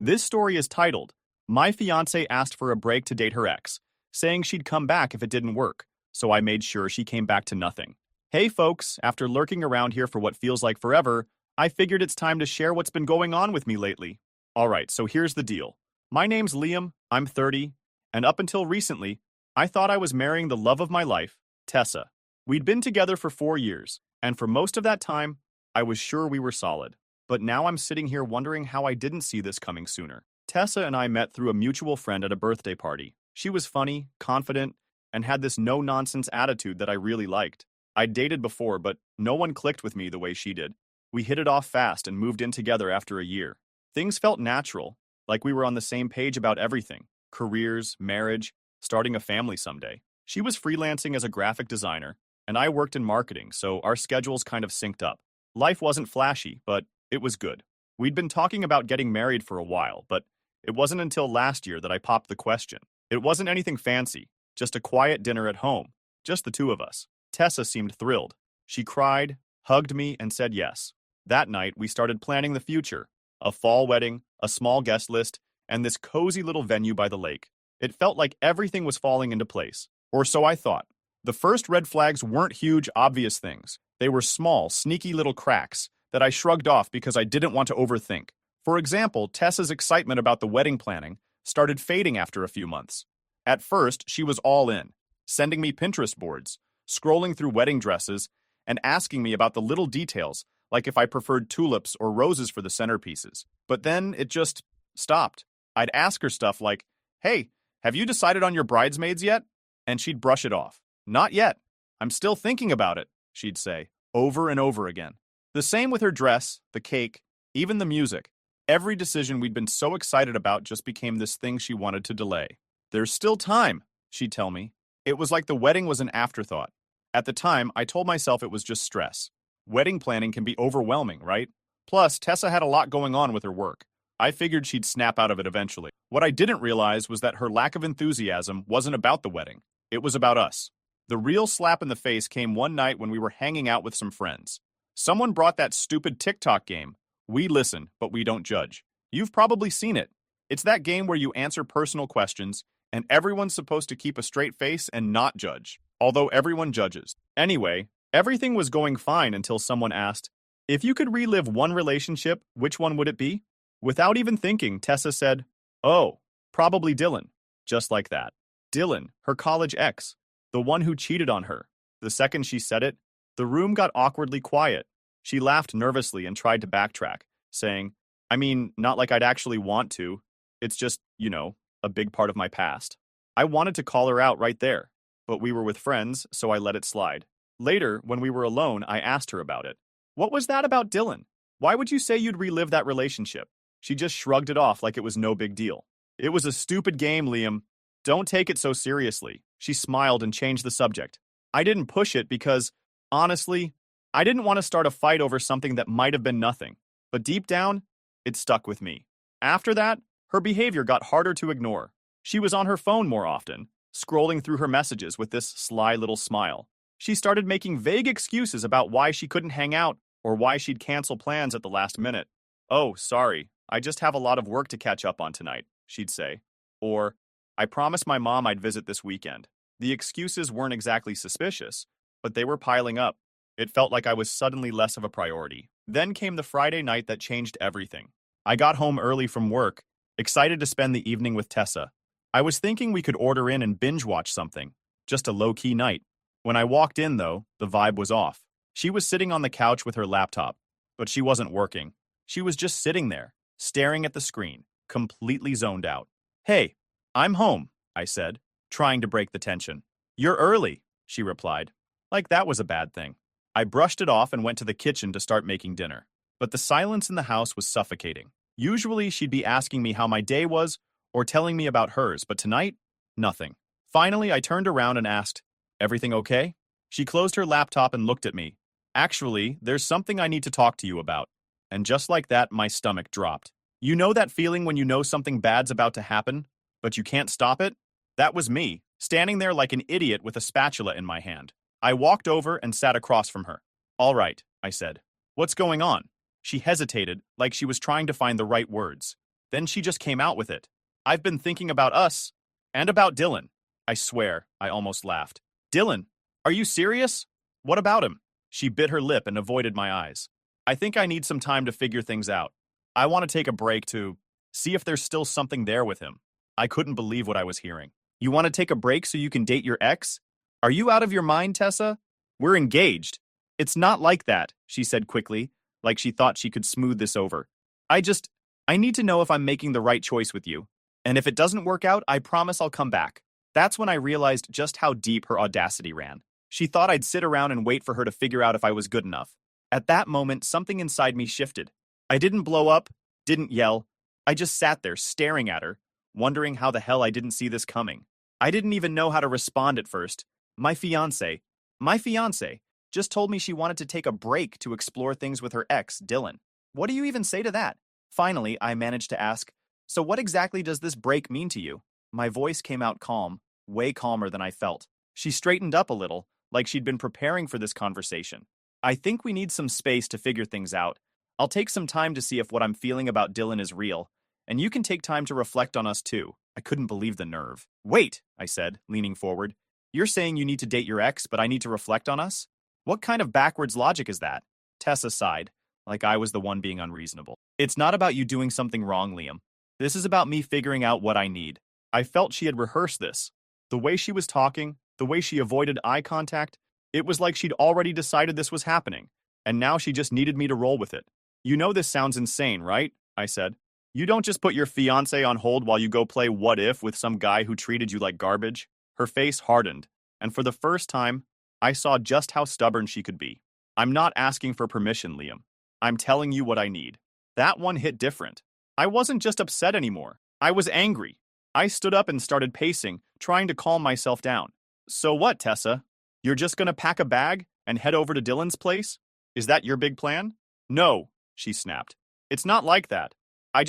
This story is titled, My Fiancée Asked for a Break to Date Her Ex, saying she'd come back if it didn't work, so I made sure she came back to nothing. Hey folks, after lurking around here for what feels like forever, I figured it's time to share what's been going on with me lately. Alright, so here's the deal. My name's Liam, I'm 30, and up until recently, I thought I was marrying the love of my life, Tessa. We'd been together for 4 years, and for most of that time, I was sure we were solid. But now I'm sitting here wondering how I didn't see this coming sooner. Tessa and I met through a mutual friend at a birthday party. She was funny, confident, and had this no-nonsense attitude that I really liked. I'd dated before, but no one clicked with me the way she did. We hit it off fast and moved in together after a year. Things felt natural, like we were on the same page about everything. Careers, marriage, starting a family someday. She was freelancing as a graphic designer, and I worked in marketing, so our schedules kind of synced up. Life wasn't flashy, but it was good. We'd been talking about getting married for a while, but it wasn't until last year that I popped the question. It wasn't anything fancy, just a quiet dinner at home, just the two of us. Tessa seemed thrilled. She cried, hugged me, and said yes. That night, we started planning the future. A fall wedding, a small guest list, and this cozy little venue by the lake. It felt like everything was falling into place. Or so I thought. The first red flags weren't huge, obvious things. They were small, sneaky little cracks that I shrugged off because I didn't want to overthink. For example, Tessa's excitement about the wedding planning started fading after a few months. At first, she was all in, sending me Pinterest boards, scrolling through wedding dresses, and asking me about the little details, like if I preferred tulips or roses for the centerpieces. But then it just stopped. I'd ask her stuff like, "Hey, have you decided on your bridesmaids yet?" And she'd brush it off. "Not yet. I'm still thinking about it," she'd say, over and over again. The same with her dress, the cake, even the music. Every decision we'd been so excited about just became this thing she wanted to delay. "There's still time," she'd tell me. It was like the wedding was an afterthought. At the time, I told myself it was just stress. Wedding planning can be overwhelming, right? Plus, Tessa had a lot going on with her work. I figured she'd snap out of it eventually. What I didn't realize was that her lack of enthusiasm wasn't about the wedding. It was about us. The real slap in the face came one night when we were hanging out with some friends. Someone brought that stupid TikTok game. We listen, but we don't judge. You've probably seen it. It's that game where you answer personal questions, and everyone's supposed to keep a straight face and not judge, although everyone judges. Anyway, everything was going fine until someone asked, "If you could relive one relationship, which one would it be?" Without even thinking, Tessa said, "Oh, probably Dylan." Just like that. Dylan, her college ex, the one who cheated on her. The second she said it, the room got awkwardly quiet. She laughed nervously and tried to backtrack, saying, "I mean, not like I'd actually want to. It's just, a big part of my past." I wanted to call her out right there, but we were with friends, so I let it slide. Later, when we were alone, I asked her about it. "What was that about Dylan? Why would you say you'd relive that relationship?" She just shrugged it off like it was no big deal. "It was a stupid game, Liam. Don't take it so seriously." She smiled and changed the subject. I didn't push it because, honestly, I didn't want to start a fight over something that might have been nothing. But deep down, it stuck with me. After that, her behavior got harder to ignore. She was on her phone more often, scrolling through her messages with this sly little smile. She started making vague excuses about why she couldn't hang out or why she'd cancel plans at the last minute. "Oh, sorry, I just have a lot of work to catch up on tonight," she'd say. Or, "I promised my mom I'd visit this weekend." The excuses weren't exactly suspicious, but they were piling up. It felt like I was suddenly less of a priority. Then came the Friday night that changed everything. I got home early from work, excited to spend the evening with Tessa. I was thinking we could order in and binge watch something, just a low-key night. When I walked in, though, the vibe was off. She was sitting on the couch with her laptop, but she wasn't working. She was just sitting there, staring at the screen, completely zoned out. "Hey, I'm home," I said, trying to break the tension. "You're early," she replied. Like that was a bad thing. I brushed it off and went to the kitchen to start making dinner. But the silence in the house was suffocating. Usually she'd be asking me how my day was or telling me about hers, but tonight, nothing. Finally, I turned around and asked, "Everything okay?" She closed her laptop and looked at me. "Actually, there's something I need to talk to you about." And just like that, my stomach dropped. You know that feeling when you know something bad's about to happen, but you can't stop it? That was me, standing there like an idiot with a spatula in my hand. I walked over and sat across from her. "All right," I said. "What's going on?" She hesitated, like she was trying to find the right words. Then she just came out with it. I've been thinking about us and about Dylan. I swear, I almost laughed. Dylan, are you serious? What about him? She bit her lip and avoided my eyes. I think I need some time to figure things out. I want to take a break to see if there's still something there with him. I couldn't believe what I was hearing. You want to take a break so you can date your ex? Are you out of your mind, Tessa? We're engaged. It's not like that, she said quickly, like she thought she could smooth this over. I need to know if I'm making the right choice with you. And if it doesn't work out, I promise I'll come back. That's when I realized just how deep her audacity ran. She thought I'd sit around and wait for her to figure out if I was good enough. At that moment, something inside me shifted. I didn't blow up, didn't yell. I just sat there staring at her, wondering how the hell I didn't see this coming. I didn't even know how to respond at first. My fiancé, just told me she wanted to take a break to explore things with her ex, Dylan. What do you even say to that? Finally, I managed to ask, so what exactly does this break mean to you? My voice came out calm, way calmer than I felt. She straightened up a little, like she'd been preparing for this conversation. I think we need some space to figure things out. I'll take some time to see if what I'm feeling about Dylan is real, and you can take time to reflect on us too. I couldn't believe the nerve. Wait, I said, leaning forward. You're saying you need to date your ex, but I need to reflect on us? What kind of backwards logic is that? Tessa sighed, like I was the one being unreasonable. It's not about you doing something wrong, Liam. This is about me figuring out what I need. I felt she had rehearsed this. The way she was talking, the way she avoided eye contact, it was like she'd already decided this was happening, and now she just needed me to roll with it. You know this sounds insane, right? I said. You don't just put your fiancé on hold while you go play what if with some guy who treated you like garbage. Her face hardened, and for the first time, I saw just how stubborn she could be. I'm not asking for permission, Liam. I'm telling you what I need. That one hit different. I wasn't just upset anymore. I was angry. I stood up and started pacing, trying to calm myself down. So what, Tessa? You're just gonna pack a bag and head over to Dylan's place? Is that your big plan? No, she snapped. It's not like that. I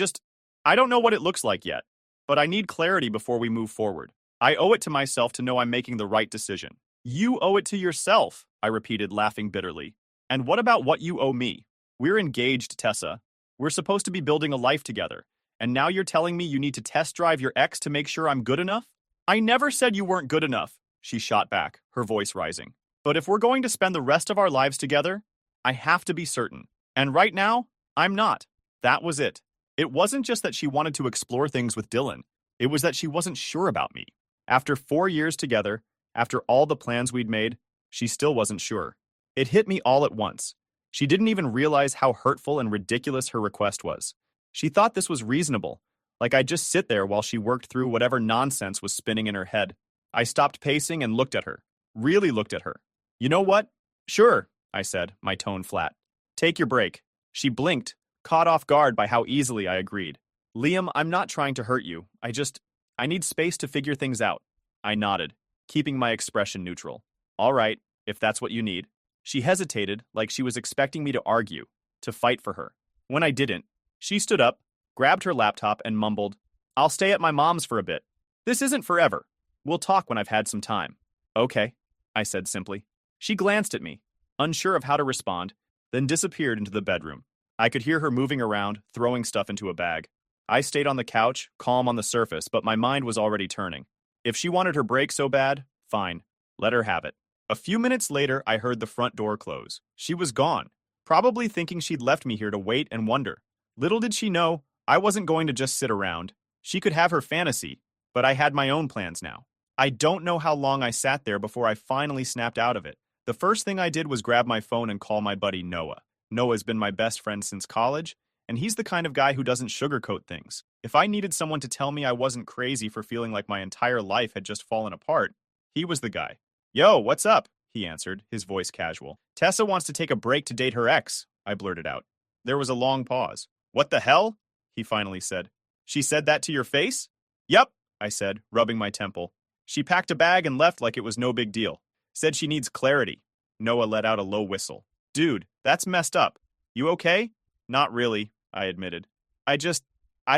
don't know what it looks like yet, but I need clarity before we move forward. I owe it to myself to know I'm making the right decision. You owe it to yourself, I repeated, laughing bitterly. And what about what you owe me? We're engaged, Tessa. We're supposed to be building a life together. And now you're telling me you need to test drive your ex to make sure I'm good enough? I never said you weren't good enough, she shot back, her voice rising. But if we're going to spend the rest of our lives together, I have to be certain. And right now, I'm not. That was it. It wasn't just that she wanted to explore things with Dylan. It was that she wasn't sure about me. After 4 years together, after all the plans we'd made, she still wasn't sure. It hit me all at once. She didn't even realize how hurtful and ridiculous her request was. She thought this was reasonable, like I'd just sit there while she worked through whatever nonsense was spinning in her head. I stopped pacing and looked at her. Really looked at her. You know what? Sure, I said, my tone flat. Take your break. She blinked, caught off guard by how easily I agreed. Liam, I'm not trying to hurt you. I need space to figure things out. I nodded, keeping my expression neutral. All right, if that's what you need. She hesitated, like she was expecting me to argue, to fight for her. When I didn't, she stood up, grabbed her laptop, and mumbled, I'll stay at my mom's for a bit. This isn't forever. We'll talk when I've had some time. Okay, I said simply. She glanced at me, unsure of how to respond, then disappeared into the bedroom. I could hear her moving around, throwing stuff into a bag. I stayed on the couch, calm on the surface, but my mind was already turning. If she wanted her break so bad, fine. Let her have it. A few minutes later, I heard the front door close. She was gone, probably thinking she'd left me here to wait and wonder. Little did she know, I wasn't going to just sit around. She could have her fantasy, but I had my own plans now. I don't know how long I sat there before I finally snapped out of it. The first thing I did was grab my phone and call my buddy Noah. Noah's been my best friend since college, and he's the kind of guy who doesn't sugarcoat things. If I needed someone to tell me I wasn't crazy for feeling like my entire life had just fallen apart, he was the guy. Yo, what's up? He answered, his voice casual. Tessa wants to take a break to date her ex, I blurted out. There was a long pause. What the hell? He finally said. She said that to your face? Yup, I said, rubbing my temple. She packed a bag and left like it was no big deal. Said she needs clarity. Noah let out a low whistle. Dude, that's messed up. You okay? Not really, I admitted. I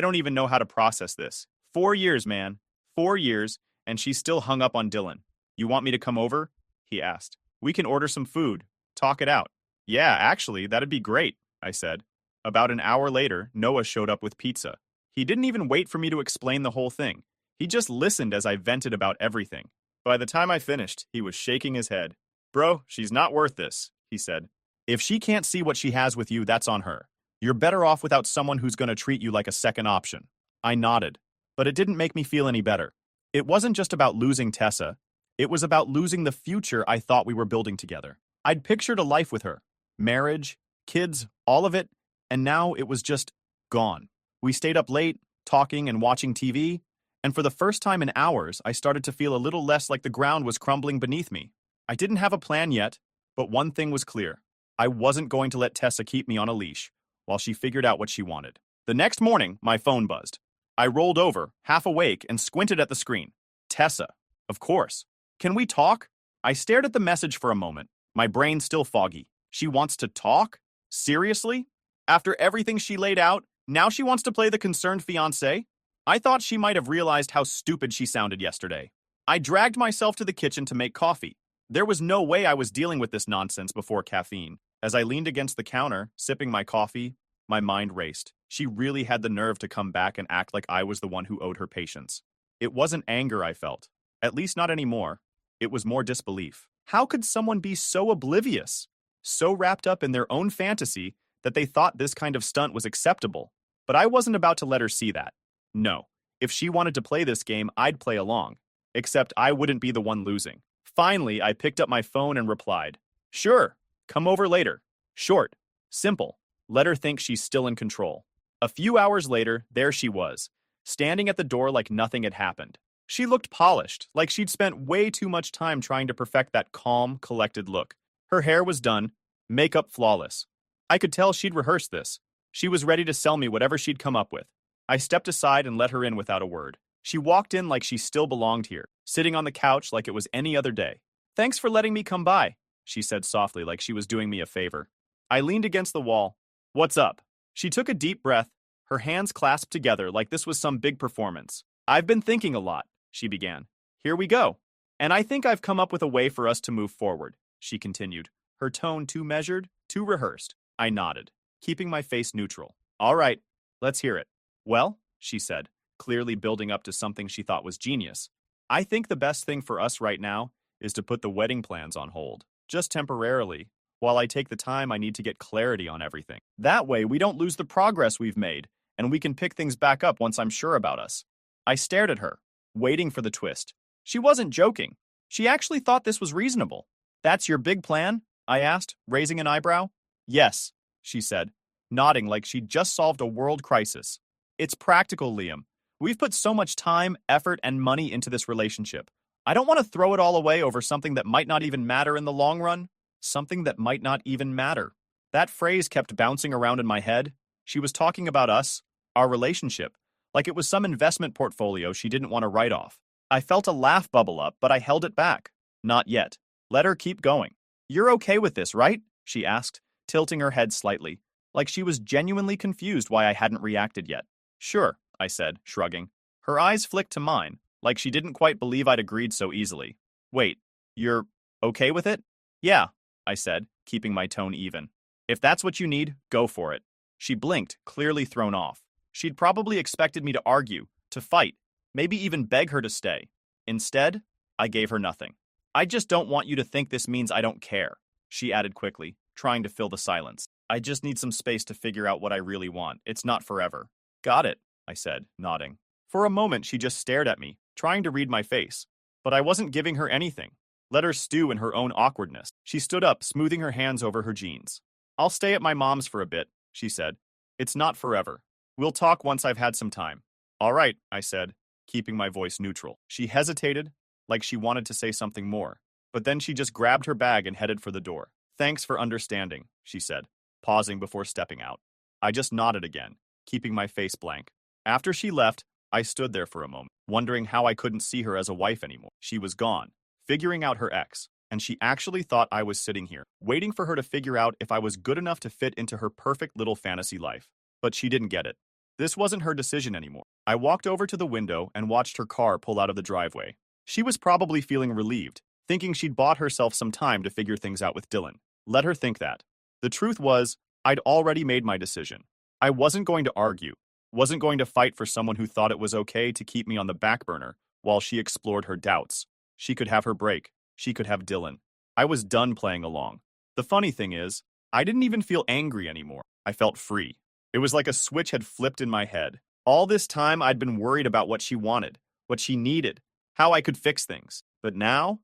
don't even know how to process this. 4 years, man. 4 years, and she's still hung up on Dylan. You want me to come over? He asked. We can order some food. Talk it out. Yeah, actually, that'd be great, I said. About an hour later, Noah showed up with pizza. He didn't even wait for me to explain the whole thing. He just listened as I vented about everything. By the time I finished, he was shaking his head. Bro, she's not worth this, he said. If she can't see what she has with you, that's on her. You're better off without someone who's going to treat you like a second option. I nodded, but it didn't make me feel any better. It wasn't just about losing Tessa. It was about losing the future I thought we were building together. I'd pictured a life with her. Marriage, kids, all of it, and now it was just gone. We stayed up late, talking and watching TV, and for the first time in hours, I started to feel a little less like the ground was crumbling beneath me. I didn't have a plan yet, but one thing was clear. I wasn't going to let Tessa keep me on a leash while she figured out what she wanted. The next morning, my phone buzzed. I rolled over, half awake, and squinted at the screen. Tessa, of course. Can we talk? I stared at the message for a moment, my brain still foggy. She wants to talk? Seriously? After everything she laid out, now she wants to play the concerned fiancé? I thought she might have realized how stupid she sounded yesterday. I dragged myself to the kitchen to make coffee. There was no way I was dealing with this nonsense before caffeine. As I leaned against the counter, sipping my coffee, my mind raced. She really had the nerve to come back and act like I was the one who owed her patience. It wasn't anger I felt. At least not anymore. It was more disbelief. How could someone be so oblivious? So wrapped up in their own fantasy that they thought this kind of stunt was acceptable. But I wasn't about to let her see that. No. If she wanted to play this game, I'd play along. Except I wouldn't be the one losing. Finally, I picked up my phone and replied, "Sure, come over later." Short, simple. Let her think she's still in control. A few hours later, there she was, standing at the door like nothing had happened. She looked polished, like she'd spent way too much time trying to perfect that calm, collected look. Her hair was done, makeup flawless. I could tell she'd rehearsed this. She was ready to sell me whatever she'd come up with. I stepped aside and let her in without a word. She walked in like she still belonged here, sitting on the couch like it was any other day. "Thanks for letting me come by," she said softly like she was doing me a favor. I leaned against the wall. "What's up?" She took a deep breath, her hands clasped together like this was some big performance. "I've been thinking a lot," she began. "Here we go. And I think I've come up with a way for us to move forward," she continued, her tone too measured, too rehearsed. I nodded, keeping my face neutral. "All right, let's hear it." "Well," she said, clearly building up to something she thought was genius, "I think the best thing for us right now is to put the wedding plans on hold, just temporarily, while I take the time I need to get clarity on everything. That way, we don't lose the progress we've made, and we can pick things back up once I'm sure about us." I stared at her, waiting for the twist. She wasn't joking. She actually thought this was reasonable. "That's your big plan?" I asked, raising an eyebrow. "Yes," she said, nodding like she'd just solved a world crisis. "It's practical, Liam. We've put so much time, effort, and money into this relationship. I don't want to throw it all away over something that might not even matter in the long run. Something that might not even matter." That phrase kept bouncing around in my head. She was talking about us, our relationship, like it was some investment portfolio she didn't want to write off. I felt a laugh bubble up, but I held it back. "Not yet. Let her keep going." "You're okay with this, right?" she asked, tilting her head slightly, like she was genuinely confused why I hadn't reacted yet. "Sure," I said, shrugging. Her eyes flicked to mine, like she didn't quite believe I'd agreed so easily. "Wait, you're okay with it?" "Yeah," I said, keeping my tone even. "If that's what you need, go for it." She blinked, clearly thrown off. She'd probably expected me to argue, to fight, maybe even beg her to stay. Instead, I gave her nothing. "I just don't want you to think this means I don't care," she added quickly, trying to fill the silence. "I just need some space to figure out what I really want. It's not forever." "Got it," I said, nodding. For a moment, she just stared at me, trying to read my face. But I wasn't giving her anything. Let her stew in her own awkwardness. She stood up, smoothing her hands over her jeans. "I'll stay at my mom's for a bit," she said. "It's not forever. We'll talk once I've had some time." "All right," I said, keeping my voice neutral. She hesitated, like she wanted to say something more. But then she just grabbed her bag and headed for the door. "Thanks for understanding," she said, pausing before stepping out. I just nodded again, keeping my face blank. After she left, I stood there for a moment, wondering how I couldn't see her as a wife anymore. She was gone, figuring out her ex, and she actually thought I was sitting here, waiting for her to figure out if I was good enough to fit into her perfect little fantasy life. But she didn't get it. This wasn't her decision anymore. I walked over to the window and watched her car pull out of the driveway. She was probably feeling relieved, thinking she'd bought herself some time to figure things out with Dylan. Let her think that. The truth was, I'd already made my decision. I wasn't going to argue. Wasn't going to fight for someone who thought it was okay to keep me on the back burner while she explored her doubts. She could have her break. She could have Dylan. I was done playing along. The funny thing is, I didn't even feel angry anymore. I felt free. It was like a switch had flipped in my head. All this time, I'd been worried about what she wanted, what she needed, how I could fix things. But now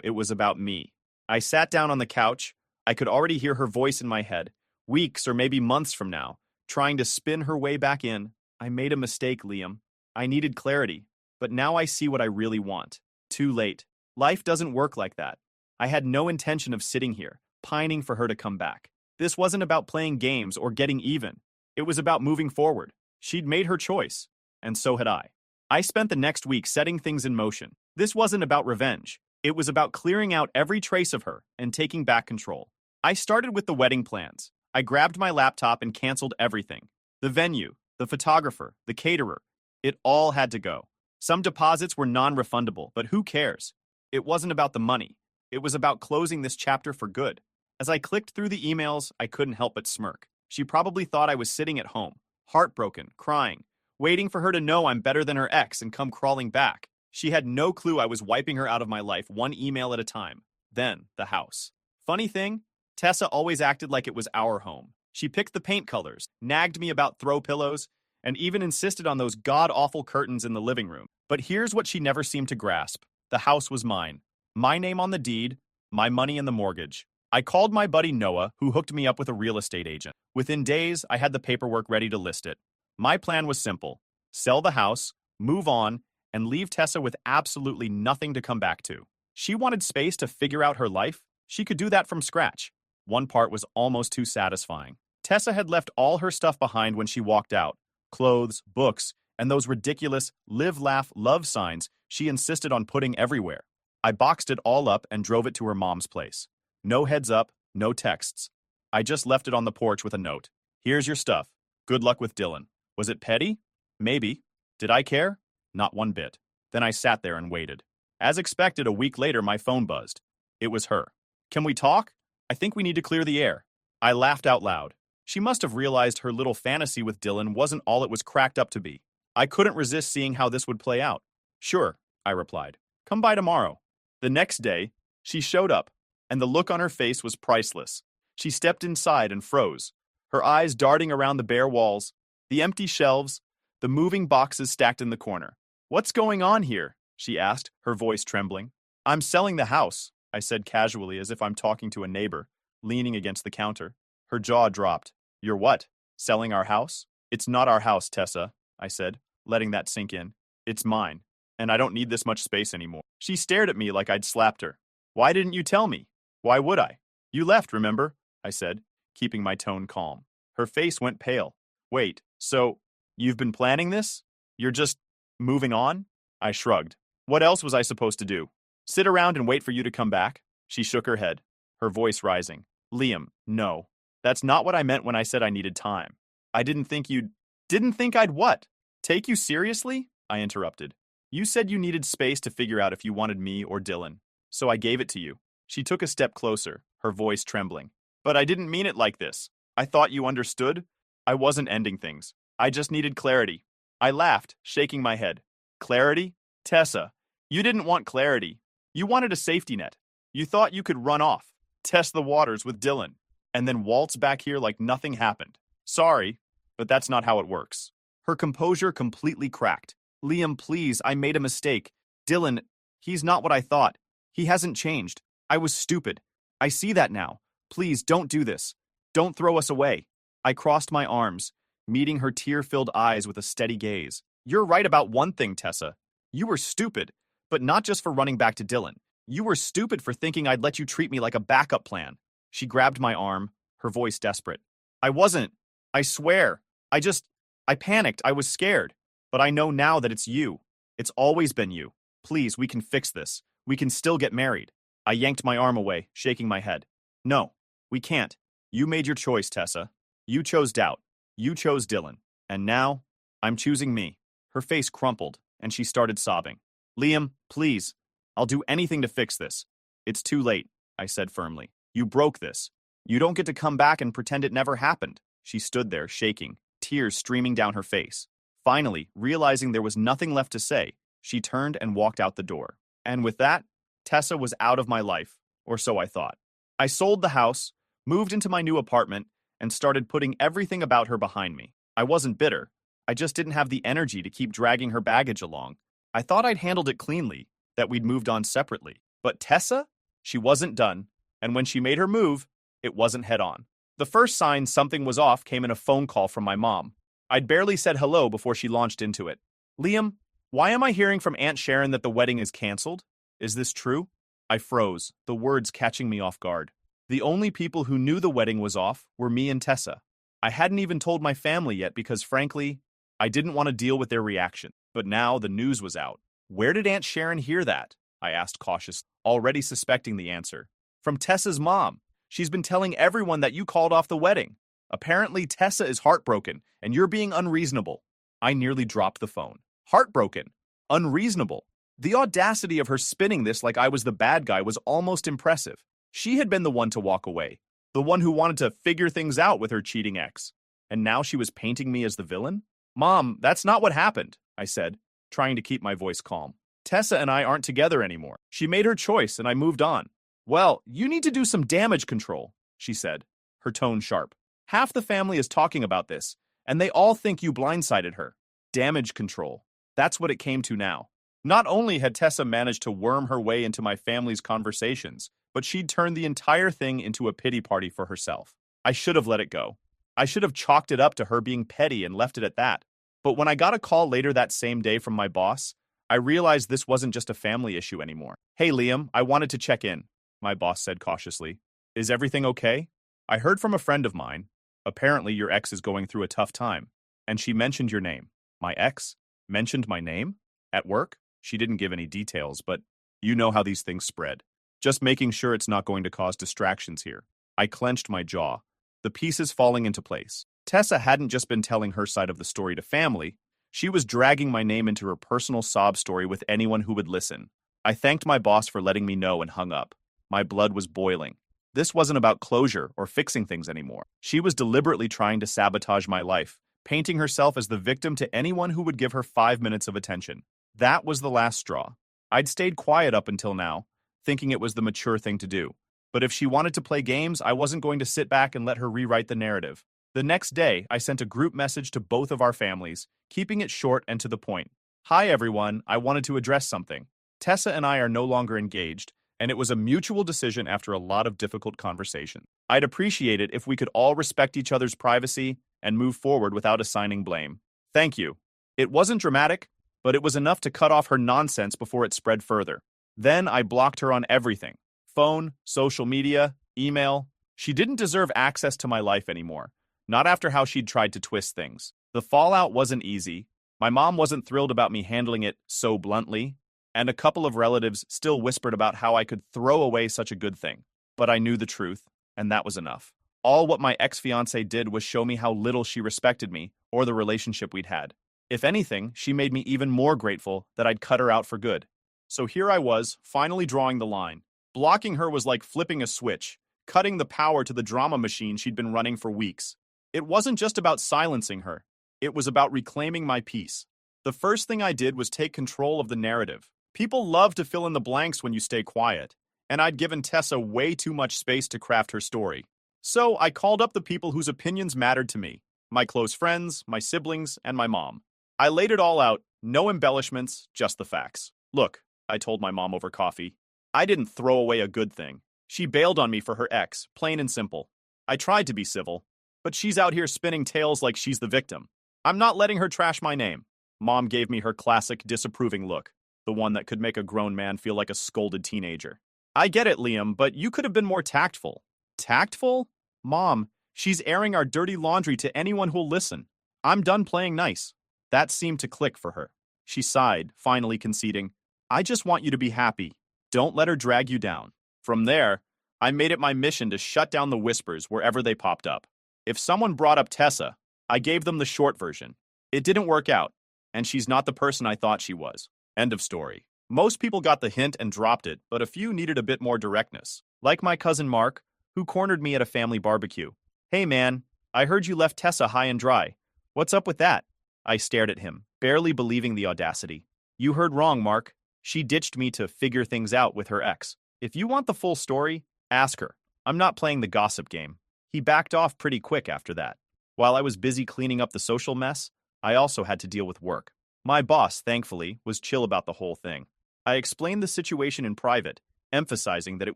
it was about me. I sat down on the couch. I could already hear her voice in my head, weeks or maybe months from now, trying to spin her way back in. I made a mistake, Liam. I needed clarity, but now I see what I really want. Too late. Life doesn't work like that. I had no intention of sitting here, pining for her to come back. This wasn't about playing games or getting even. It was about moving forward. She'd made her choice, and so had I. I spent the next week setting things in motion. This wasn't about revenge. It was about clearing out every trace of her and taking back control. I started with the wedding plans. I grabbed my laptop and canceled everything. The venue, the photographer, the caterer. It all had to go. Some deposits were non-refundable, but who cares? It wasn't about the money. It was about closing this chapter for good. As I clicked through the emails, I couldn't help but smirk. She probably thought I was sitting at home, heartbroken, crying, waiting for her to know I'm better than her ex and come crawling back. She had no clue I was wiping her out of my life one email at a time. Then, the house. Funny thing, Tessa always acted like it was our home. She picked the paint colors, nagged me about throw pillows, and even insisted on those god-awful curtains in the living room. But here's what she never seemed to grasp. The house was mine. My name on the deed, my money in the mortgage. I called my buddy Noah, who hooked me up with a real estate agent. Within days, I had the paperwork ready to list it. My plan was simple. Sell the house, move on, and leave Tessa with absolutely nothing to come back to. She wanted space to figure out her life. She could do that from scratch. One part was almost too satisfying. Tessa had left all her stuff behind when she walked out. Clothes, books, and those ridiculous live, laugh, love signs she insisted on putting everywhere. I boxed it all up and drove it to her mom's place. No heads up, no texts. I just left it on the porch with a note. Here's your stuff. Good luck with Dylan. Was it petty? Maybe. Did I care? Not one bit. Then I sat there and waited. As expected, a week later, my phone buzzed. It was her. Can we talk? I think we need to clear the air. I laughed out loud. She must have realized her little fantasy with Dylan wasn't all it was cracked up to be. I couldn't resist seeing how this would play out. Sure, I replied. Come by tomorrow. The next day, she showed up, and the look on her face was priceless. She stepped inside and froze, her eyes darting around the bare walls, the empty shelves, the moving boxes stacked in the corner. What's going on here? She asked, her voice trembling. I'm selling the house, I said casually as if I'm talking to a neighbor, leaning against the counter. Her jaw dropped. You're what? Selling our house? It's not our house, Tessa, I said, letting that sink in. It's mine, and I don't need this much space anymore. She stared at me like I'd slapped her. Why didn't you tell me? Why would I? You left, remember? I said, keeping my tone calm. Her face went pale. Wait, so you've been planning this? You're just moving on? I shrugged. What else was I supposed to do? Sit around and wait for you to come back? She shook her head, her voice rising. Liam, no. That's not what I meant when I said I needed time. I didn't think you'd... Didn't think I'd what? Take you seriously? I interrupted. You said you needed space to figure out if you wanted me or Dylan. So I gave it to you. She took a step closer, her voice trembling. But I didn't mean it like this. I thought you understood. I wasn't ending things. I just needed clarity. I laughed, shaking my head. Clarity? Tessa, you didn't want clarity. You wanted a safety net. You thought you could run off, test the waters with Dylan, and then waltz back here like nothing happened. Sorry, but that's not how it works. Her composure completely cracked. Liam, please, I made a mistake. Dylan, he's not what I thought. He hasn't changed. I was stupid. I see that now. Please, don't do this. Don't throw us away. I crossed my arms, meeting her tear-filled eyes with a steady gaze. You're right about one thing, Tessa. You were stupid, but not just for running back to Dylan. You were stupid for thinking I'd let you treat me like a backup plan. She grabbed my arm, her voice desperate. I wasn't. I swear. I panicked. I was scared. But I know now that it's you. It's always been you. Please, we can fix this. We can still get married. I yanked my arm away, shaking my head. No, we can't. You made your choice, Tessa. You chose doubt. You chose Dylan. And now, I'm choosing me. Her face crumpled, and she started sobbing. Liam, please. I'll do anything to fix this. It's too late, I said firmly. You broke this. You don't get to come back and pretend it never happened. She stood there, shaking, tears streaming down her face. Finally, realizing there was nothing left to say, she turned and walked out the door. And with that, Tessa was out of my life, or so I thought. I sold the house, moved into my new apartment, and started putting everything about her behind me. I wasn't bitter. I just didn't have the energy to keep dragging her baggage along. I thought I'd handled it cleanly, that we'd moved on separately. But Tessa? She wasn't done, and when she made her move, it wasn't head on. The first sign something was off came in a phone call from my mom. I'd barely said hello before she launched into it. Liam, why am I hearing from Aunt Sharon that the wedding is canceled? Is this true? I froze, the words catching me off guard. The only people who knew the wedding was off were me and Tessa. I hadn't even told my family yet because, frankly, I didn't want to deal with their reaction. But now the news was out. Where did Aunt Sharon hear that? I asked cautiously, already suspecting the answer. From Tessa's mom. She's been telling everyone that you called off the wedding. Apparently, Tessa is heartbroken, and you're being unreasonable. I nearly dropped the phone. Heartbroken. Unreasonable. The audacity of her spinning this like I was the bad guy was almost impressive. She had been the one to walk away, the one who wanted to figure things out with her cheating ex. And now she was painting me as the villain? Mom, that's not what happened, I said, trying to keep my voice calm. Tessa and I aren't together anymore. She made her choice, and I moved on. Well, you need to do some damage control, she said, her tone sharp. Half the family is talking about this, and they all think you blindsided her. Damage control. That's what it came to now. Not only had Tessa managed to worm her way into my family's conversations, but she'd turned the entire thing into a pity party for herself. I should have let it go. I should have chalked it up to her being petty and left it at that. But when I got a call later that same day from my boss, I realized this wasn't just a family issue anymore. Hey, Liam, I wanted to check in, my boss said cautiously. Is everything okay? I heard from a friend of mine. Apparently your ex is going through a tough time, and she mentioned your name. My ex mentioned my name? At work? She didn't give any details, but you know how these things spread. Just making sure it's not going to cause distractions here. I clenched my jaw, the pieces falling into place. Tessa hadn't just been telling her side of the story to family. She was dragging my name into her personal sob story with anyone who would listen. I thanked my boss for letting me know and hung up. My blood was boiling. This wasn't about closure or fixing things anymore. She was deliberately trying to sabotage my life, painting herself as the victim to anyone who would give her 5 minutes of attention. That was the last straw. I'd stayed quiet up until now, thinking it was the mature thing to do. But if she wanted to play games, I wasn't going to sit back and let her rewrite the narrative. The next day, I sent a group message to both of our families, keeping it short and to the point. Hi everyone, I wanted to address something. Tessa and I are no longer engaged, and it was a mutual decision after a lot of difficult conversation. I'd appreciate it if we could all respect each other's privacy and move forward without assigning blame. Thank you. It wasn't dramatic, but it was enough to cut off her nonsense before it spread further. Then I blocked her on everything. Phone, social media, email. She didn't deserve access to my life anymore. Not after how she'd tried to twist things. The fallout wasn't easy. My mom wasn't thrilled about me handling it so bluntly, and a couple of relatives still whispered about how I could throw away such a good thing. But I knew the truth, and that was enough. All what my ex-fiancée did was show me how little she respected me or the relationship we'd had. If anything, she made me even more grateful that I'd cut her out for good. So here I was, finally drawing the line. Blocking her was like flipping a switch, cutting the power to the drama machine she'd been running for weeks. It wasn't just about silencing her. It was about reclaiming my peace. The first thing I did was take control of the narrative. People love to fill in the blanks when you stay quiet, and I'd given Tessa way too much space to craft her story. So I called up the people whose opinions mattered to me, my close friends, my siblings, and my mom. I laid it all out, no embellishments, just the facts. Look, I told my mom over coffee, I didn't throw away a good thing. She bailed on me for her ex, plain and simple. I tried to be civil, but she's out here spinning tales like she's the victim. I'm not letting her trash my name. Mom gave me her classic disapproving look, the one that could make a grown man feel like a scolded teenager. I get it, Liam, but you could have been more tactful. Tactful? Mom, she's airing our dirty laundry to anyone who'll listen. I'm done playing nice. That seemed to click for her. She sighed, finally conceding, I just want you to be happy. Don't let her drag you down. From there, I made it my mission to shut down the whispers wherever they popped up. If someone brought up Tessa, I gave them the short version. It didn't work out, and she's not the person I thought she was. End of story. Most people got the hint and dropped it, but a few needed a bit more directness. Like my cousin Mark, who cornered me at a family barbecue. Hey man, I heard you left Tessa high and dry. What's up with that? I stared at him, barely believing the audacity. You heard wrong, Mark. She ditched me to figure things out with her ex. If you want the full story, ask her. I'm not playing the gossip game. He backed off pretty quick after that. While I was busy cleaning up the social mess, I also had to deal with work. My boss, thankfully, was chill about the whole thing. I explained the situation in private, emphasizing that it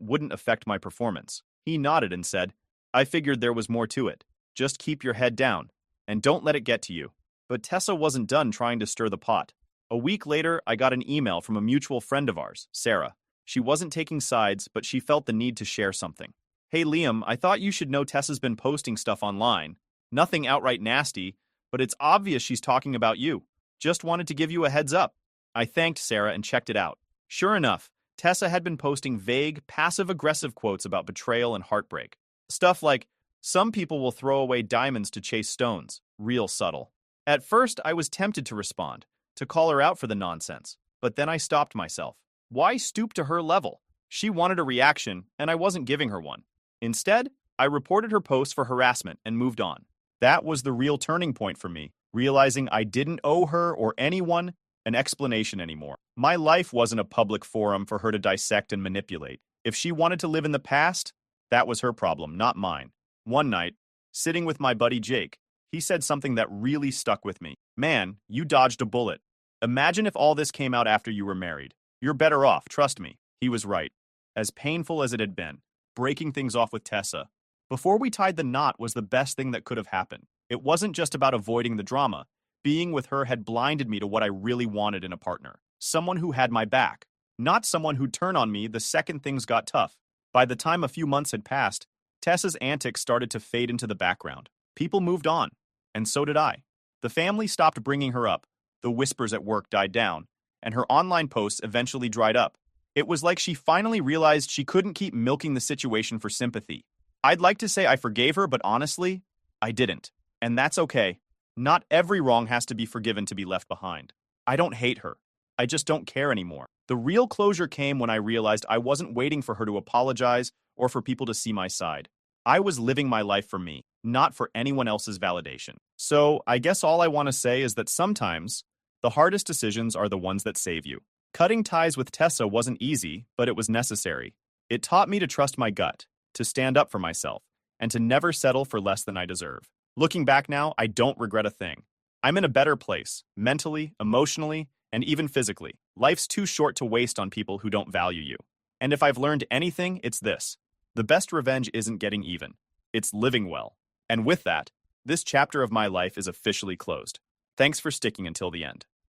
wouldn't affect my performance. He nodded and said, I figured there was more to it. Just keep your head down, and don't let it get to you. But Tessa wasn't done trying to stir the pot. A week later, I got an email from a mutual friend of ours, Sarah. She wasn't taking sides, but she felt the need to share something. Hey Liam, I thought you should know Tessa's been posting stuff online. Nothing outright nasty, but it's obvious she's talking about you. Just wanted to give you a heads up. I thanked Sarah and checked it out. Sure enough, Tessa had been posting vague, passive-aggressive quotes about betrayal and heartbreak. Stuff like, some people will throw away diamonds to chase stones. Real subtle. At first, I was tempted to respond, to call her out for the nonsense. But then I stopped myself. Why stoop to her level? She wanted a reaction, and I wasn't giving her one. Instead, I reported her post for harassment and moved on. That was the real turning point for me, realizing I didn't owe her or anyone an explanation anymore. My life wasn't a public forum for her to dissect and manipulate. If she wanted to live in the past, that was her problem, not mine. One night, sitting with my buddy Jake, he said something that really stuck with me. Man, you dodged a bullet. Imagine if all this came out after you were married. You're better off, trust me. He was right. As painful as it had been, breaking things off with Tessa, before we tied the knot was the best thing that could have happened. It wasn't just about avoiding the drama. Being with her had blinded me to what I really wanted in a partner. Someone who had my back, not someone who'd turn on me the second things got tough. By the time a few months had passed, Tessa's antics started to fade into the background. People moved on, and so did I. The family stopped bringing her up, the whispers at work died down, and her online posts eventually dried up. It was like she finally realized she couldn't keep milking the situation for sympathy. I'd like to say I forgave her, but honestly, I didn't. And that's okay. Not every wrong has to be forgiven to be left behind. I don't hate her. I just don't care anymore. The real closure came when I realized I wasn't waiting for her to apologize or for people to see my side. I was living my life for me, not for anyone else's validation. So I guess all I want to say is that sometimes the hardest decisions are the ones that save you. Cutting ties with Tessa wasn't easy, but it was necessary. It taught me to trust my gut, to stand up for myself, and to never settle for less than I deserve. Looking back now, I don't regret a thing. I'm in a better place, mentally, emotionally, and even physically. Life's too short to waste on people who don't value you. And if I've learned anything, it's this. The best revenge isn't getting even. It's living well. And with that, this chapter of my life is officially closed. Thanks for sticking until the end.